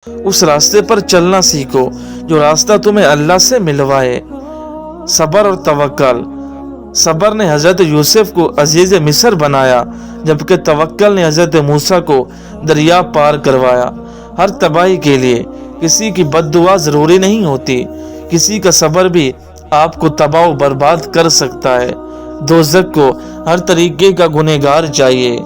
उस रास्ते पर चलना सीखो जो रास्ता तुम्हें अल्लाह से मिलवाए। सब्र और तवक्कल। सब्र ने हजरत यूसुफ को अजीज मिस्र बनाया, जबकि तवक्कल ने हजरत मूसा को दरिया पार करवाया। हर तबाही के लिए किसी की बद्दुआ जरूरी नहीं होती, किसी का सब्र भी आपको तबाह व बर्बाद कर सकता है। दोज़ख को हर तरीके का गुनहगार चाहिए,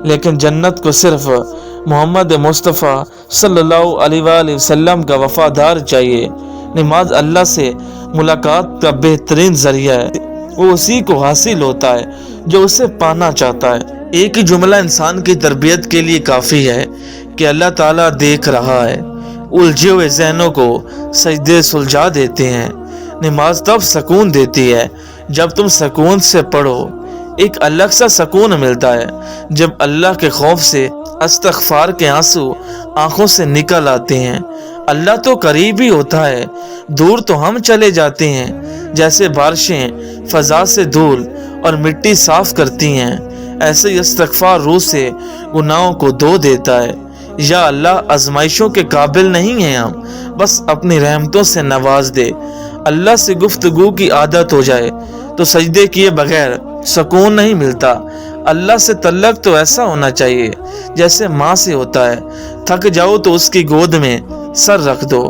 लेकिन जन्नत को सिर्फ मोहम्मद मुस्तफ़ा सल्लल्लाहु अलैहि वसल्लम का वफादार चाहिए। नमाज अल्लाह से मुलाकात का बेहतरीन जरिया है, वो उसी को हासिल होता है जो उसे पाना चाहता है। एक ही जुमला इंसान की तरबियत के लिए काफ़ी है कि अल्लाह ताला देख रहा है। उलझे हुए जहनों को सजदे सुलझा देते हैं। नमाज तब सुकून देती है जब तुम सुकून से पढ़ो। एक अलग सा सुकून मिलता है जब अल्लाह के खौफ से इस्तग़फ़ार के आंसू आंखों से निकल आते हैं। अल्लाह तो करीब ही होता है, दूर तो हम चले जाते हैं। जैसे बारिशें फ़ज़ा से धूल और मिट्टी साफ करती हैं, ऐसे इस्तग़फ़ार रूह से गुनाहों को धो देता है। या अल्लाह, आजमाइशों के काबिल नहीं हैं हम, बस अपनी रहमतों से नवाज दे। अल्लाह से गुफ्तगू की आदत हो जाए तो सजदे किए बगैर सुकून नहीं मिलता। अल्लाह से तल्लक तो ऐसा होना चाहिए जैसे माँ से होता है। थक जाओ तो उसकी गोद में सर रख दो।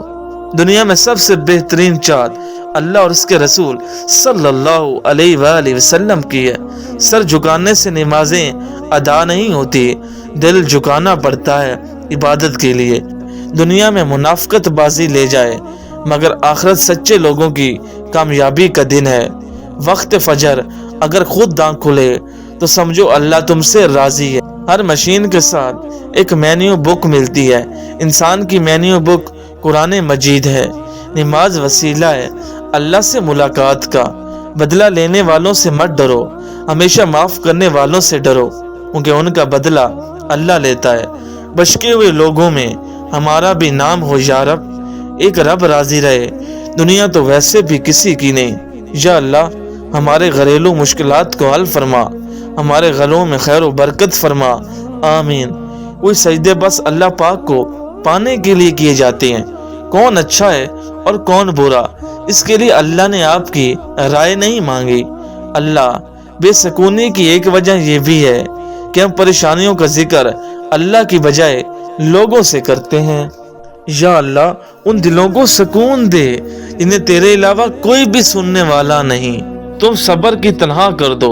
दुनिया में सबसे बेहतरीन चाहत अल्लाह और उसके रसूल सल्लल्लाहु अलैहि वसल्लम की है। सर झुकाने से नमाजें अदा नहीं होती, दिल झुकाना पड़ता है इबादत के लिए। दुनिया में मुनाफिकत बाजी ले जाए, मगर आखिरत सच्चे लोगों की कामयाबी का दिन है। वक्त फजर अगर खुद आँख खुले तो समझो अल्लाह तुमसे राजी है। हर मशीन के साथ एक मेन्यू बुक मिलती है, इंसान की मेन्यू बुक कुरान मजीद है। नमाज वसीला है अल्लाह से मुलाकात का। बदला लेने वालों से मत डरो, हमेशा माफ करने वालों से डरो, क्योंकि उनका बदला अल्लाह लेता है। बचके हुए लोगों में हमारा भी नाम हो या रब, एक रब राजी रहे, दुनिया तो वैसे भी किसी की नहीं। या अल्लाह, हमारे घरेलू मुश्किलात को हल फरमा, हमारे घरों में खैर व बरकत फरमा, आमीन। कोई सजदे बस अल्लाह पाक को पाने के लिए किए जाते हैं। कौन अच्छा है और कौन बुरा, इसके लिए अल्लाह ने आपकी राय नहीं मांगी। अल्लाह, बेसकूनी की एक वजह यह भी है कि हम परेशानियों का जिक्र अल्लाह की बजाय लोगों से करते हैं। या अल्लाह, उन दिलों को सुकून दे जिन्हें तेरे अलावा कोई भी सुनने वाला नहीं। तुम सब्र की तनहा कर दो,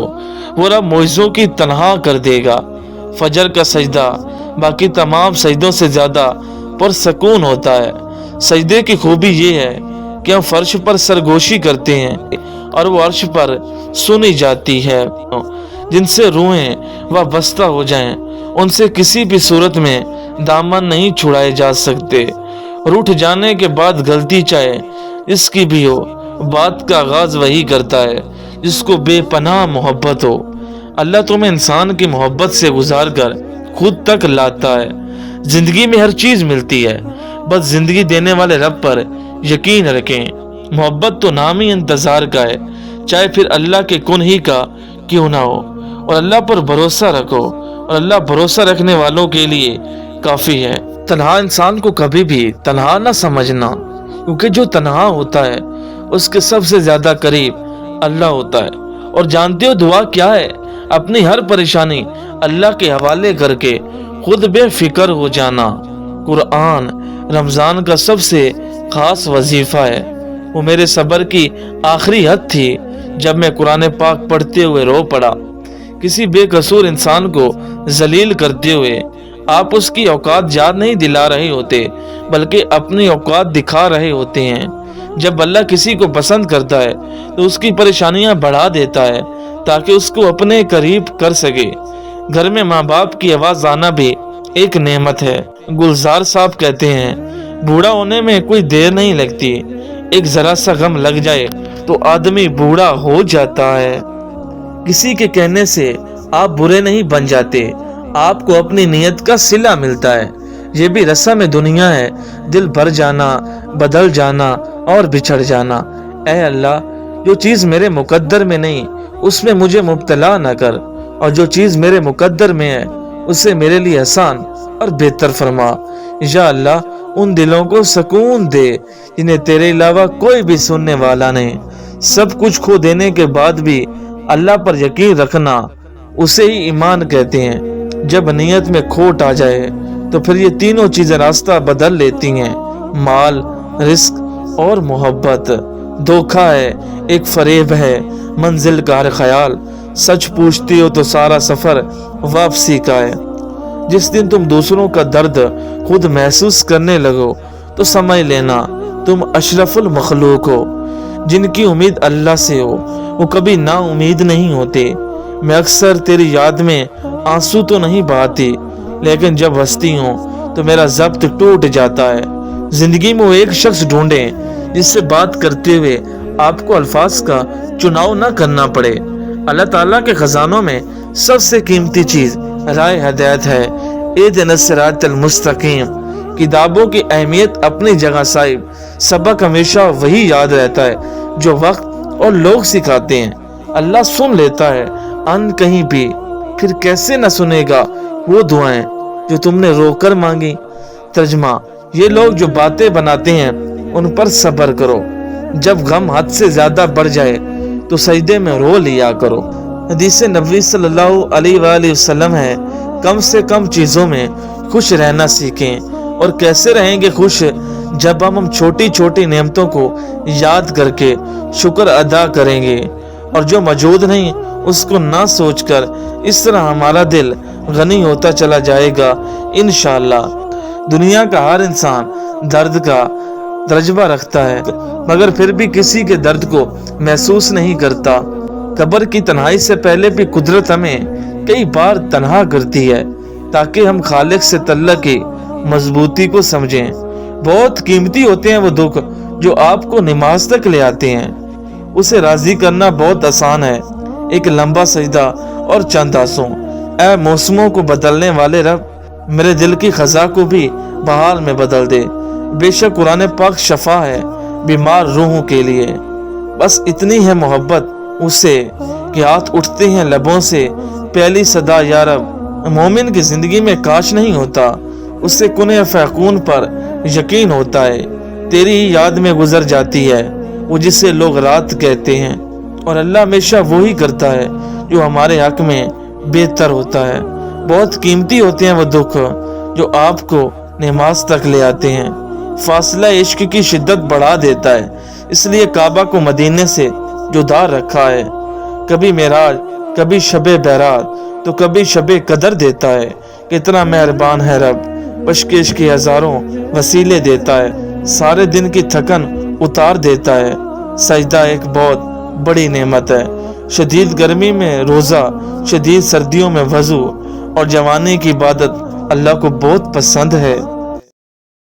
वो रब मोइज़ों की तनहा कर देगा। फजर का सजदा बाकी तमाम सजदों से ज़्यादा पुरसकून होता है। सजदे की खूबी ये है कि हम फर्श पर सरगोशी करते हैं और वो अर्श पर सुनी जाती है। जिनसे रूहें वाबस्ता हो जाएं, उनसे किसी भी सूरत में दामन नहीं छुड़ाए जा सकते। रूठ जाने के बाद गलती चाहे इसकी भी हो, बात का आगाज वही करता है जिसको बेपनाह मोहब्बत हो। अल्लाह तुम्हें इंसान की मोहब्बत से गुजार कर खुद तक लाता है। जिंदगी में हर चीज मिलती है, बस जिंदगी देने वाले रब पर यकीन रखें। मोहब्बत तो नाम ही इंतजार का है, चाहे फिर अल्लाह के कुन ही का क्यों ना हो। और अल्लाह पर भरोसा रखो, और अल्लाह भरोसा रखने वालों के लिए काफी है। तन्हा इंसान को कभी भी तन्हा ना समझना, क्योंकि जो तन्हा होता है उसके सबसे ज्यादा करीब अल्लाह होता है। और जानते हो दुआ क्या है? अपनी हर परेशानी अल्लाह के हवाले करके खुद बेफिक्र हो जाना। कुरान रमजान का सबसे खास वजीफा है। वो मेरे सब्र की आखिरी हद थी जब मैं कुरान पाक पढ़ते हुए रो पड़ा। किसी बेकसूर इंसान को जलील करते हुए आप उसकी औकात याद नहीं दिला रहे होते, बल्कि अपनी औकात दिखा रहे होते हैं। जब अल्लाह किसी को पसंद करता है तो उसकी परेशानियां बढ़ा देता है ताकि उसको अपने करीब कर सके। घर में माँ बाप की आवाज आना भी एक नेमत है। गुलजार साहब कहते हैं, बूढ़ा होने में कोई देर नहीं लगती, एक जरा सा गम लग जाए तो आदमी बूढ़ा हो जाता है। किसी के कहने से आप बुरे नहीं बन जाते, आपको अपनी नीयत का सिला मिलता है। ये भी रस्म दुनिया है, दिल भर जाना, बदल जाना और बिछड़ जाना। ऐ अल्लाह, जो चीज़ मेरे मुकद्दर में नहीं उसमें मुझे मुब्तला न कर, और जो चीज़ मेरे मुकद्दर में है उसे मेरे लिए आसान और बेहतर फरमा। या अल्लाह, ان دلوں کو سکون دے جنہیں تیرے علاوہ کوئی بھی سننے والا نہیں۔ سب کچھ کھو دینے کے بعد بھی اللہ پر یقین رکھنا، اسے ہی ایمان کہتے ہیں۔ جب نیت میں کھوٹ آ جائے تو پھر یہ تینوں چیزیں راستہ بدل لیتی ہیں، مال، رزق اور محبت۔ دھوکہ ہے، ایک فریب ہے، منزل کا ہر خیال۔ سچ پوچھتی ہو تو سارا سفر واپسی کا ہے۔ جس دن تم دوسروں کا درد خود محسوس کرنے لگو تو سمجھ لینا تم اشرف المخلوق ہو۔ جن کی امید اللہ سے ہو وہ کبھی نا امید نہیں ہوتے۔ میں اکثر تیری یاد میں آنسو تو نہیں بہاتی، لیکن جب ہنستی ہوں تو میرا ضبط ٹوٹ جاتا ہے۔ زندگی میں وہ ایک شخص ڈھونڈیں جس سے بات کرتے ہوئے آپ کو الفاظ کا چناؤ نہ کرنا پڑے۔ اللہ تعالیٰ کے خزانوں میں سب سے قیمتی چیز رائے ہدایت ہے۔ اہدنا الصراط المستقیم۔ کتابوں کی اہمیت اپنی جگہ صاحب، سبق ہمیشہ وہی یاد رہتا ہے جو وقت اور لوگ سکھاتے ہیں۔ اللہ سن لیتا ہے ان کہیں بھی، پھر کیسے نہ سنے گا وہ دعائیں جو تم نے رو کر مانگی۔ ترجمہ: یہ لوگ جو باتیں بناتے ہیں ان پر صبر کرو، جب غم حد سے زیادہ بڑھ جائے تو سجدے میں رو لیا کرو۔ حدیث نبوی صلی اللہ علیہ وآلہ وسلم ہے، کم سے کم چیزوں میں خوش رہنا سیکھیں۔ اور کیسے رہیں گے خوش؟ جب ہم چھوٹی چھوٹی نعمتوں کو یاد کر کے شکر ادا کریں گے، اور جو موجود نہیں اس کو نہ سوچ کر۔ اس طرح ہمارا دل غنی ہوتا چلا جائے گا انشاءاللہ۔ دنیا کا ہر انسان درد کا تجربہ رکھتا ہے، مگر پھر بھی کسی کے درد کو محسوس نہیں کرتا۔ قبر کی تنہائی سے پہلے بھی قدرت ہمیں کئی بار تنہا کرتی ہے تاکہ ہم خالق سے تعلق کی مضبوطی کو سمجھیں۔ بہت قیمتی ہوتے ہیں وہ دکھ جو آپ کو نماز تک لے آتے ہیں۔ اسے راضی کرنا بہت آسان ہے، ایک لمبا سجدہ اور چند آنسو۔ اے موسموں کو بدلنے والے رب، میرے دل کی خزاں کو بھی بہار میں بدل دے۔ بے شک قرآن پاک شفا ہے بیمار روحوں کے لیے۔ بس اتنی ہے محبت اس سے کہ ہاتھ اٹھتے ہیں لبوں سے پہلی صدا یا رب۔ مومن کی زندگی میں کاش نہیں ہوتا، اس سے کن فیکون پر یقین ہوتا ہے۔ تیری ہی یاد میں گزر جاتی ہے وہ جسے لوگ رات کہتے ہیں، اور اللہ ہمیشہ وہی کرتا ہے جو ہمارے حق میں بہتر ہوتا ہے۔ بہت قیمتی ہوتے ہیں وہ دکھ جو آپ کو نماز تک لے آتے ہیں۔ فاصلہ عشق کی شدت بڑھا دیتا ہے، اس لیے کعبہ کو مدینے سے جدا رکھا ہے۔ کبھی معراج، کبھی شب برات تو کبھی شب قدر دیتا ہے۔ کتنا مہربان ہے رب، پیشکش کے ہزاروں وسیلے دیتا ہے، سارے دن کی تھکن اتار دیتا ہے۔ سجدہ ایک بہت بڑی نعمت ہے۔ شدید گرمی میں روزہ، شدید سردیوں میں وضو، اور جوانی کی عبادت اللہ کو بہت پسند ہے۔